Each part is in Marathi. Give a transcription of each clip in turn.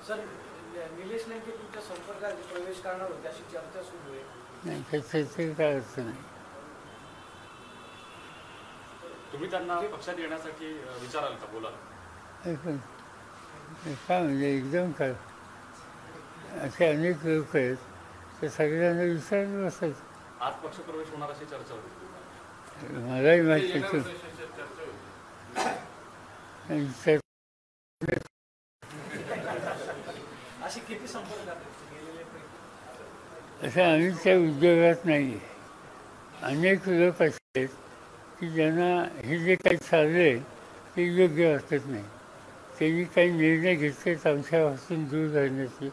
सर निलेश लंके तुमच्या संपर्कात प्रवेश करणार होते अशी चर्चा सुरू आहे. नाही त्याचे काय अर्थ नाही. तुम्ही त्यांना पक्षात येण्यासाठी विचाराल का, बोलाल? काय म्हणजे एकदम काय असे अनेक लोक आहेत ते सगळ्यांना विचारत बसायचं. आज पक्षप्रवेश होणार अशी चर्चा होती. मलाही माहिती अशी किती संपर्कात असं आम्ही त्या उद्योगात नाही. अनेक लोक असे आहेत की ज्यांना हे जे काही चाललंय ते योग्य वाटत नाही. त्यांनी काही निर्णय घेतलेत आमच्यापासून दूर राहण्याची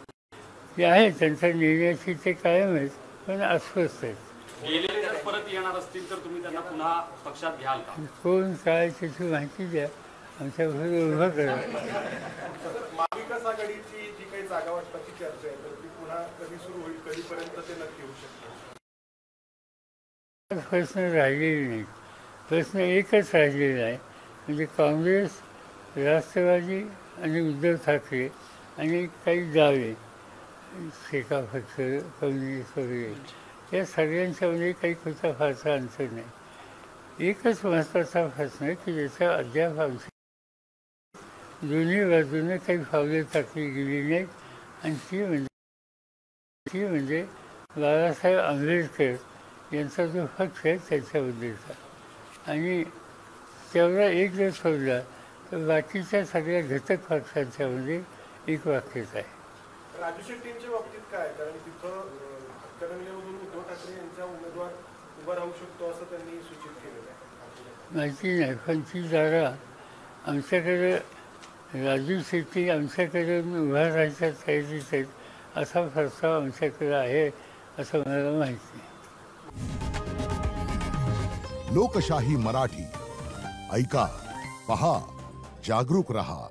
ते आहे. त्यांच्या निर्णयाची ते कायम आहेत पण अस्वस्थ आहेत. गेलेले जर परत येणार असतील तर तुम्ही त्यांना पुन्हा पक्षात घ्याल का? कोण काय त्याची माहिती द्या, आमच्याबरोबर उभं करा. महाविकास आघाडीची जी काही जागा वाटपाची चर्चा आहे तर ती पुन्हा कधी सुरू होईल, कधीपर्यंत ते नक्की होऊ शकतं? प्रश्न राहिलेले नाहीत. प्रश्न एकच राहिलेला आहे म्हणजे काँग्रेस, राष्ट्रवादी आणि उद्धव ठाकरे आणि काही डावे शेका पक्ष कम्युनिस्ट वगैरे या सगळ्यांच्यामध्ये काही कुठचा फारसा अंतर नाही. एकच महत्त्वाचा प्रश्न आहे की ज्याचा अद्याप आमच्या दोन्ही बाजूने काही पावले टाकली गेली नाहीत आणि ती म्हणजे बाळासाहेब आंबेडकर यांचा जो पक्ष आहे त्याच्याबद्दलचा. आणि तेवढा एक जर सोडला तर बाकीच्या सगळ्या घटक पक्षांच्यामध्ये एक वाक्यच आहे. राजू शेट्टींच्या बाबतीत काय, कारण तिथं हातकणंगलेमधून उद्धव ठाकरे यांचा उमेदवार उभा राहू शकतो असं त्यांनी सूचित केलेलं आहे. माहिती नाही पण ती जागा आमच्याकडे राजू शेट्टी आमच्याकडे उभा राहायच्या तयारीत आहेत असा प्रस्ताव आमच्याकडे आहे असं मला माहिती आहे. लोकशाही मराठी ऐका, पहा, जागरूक रहा.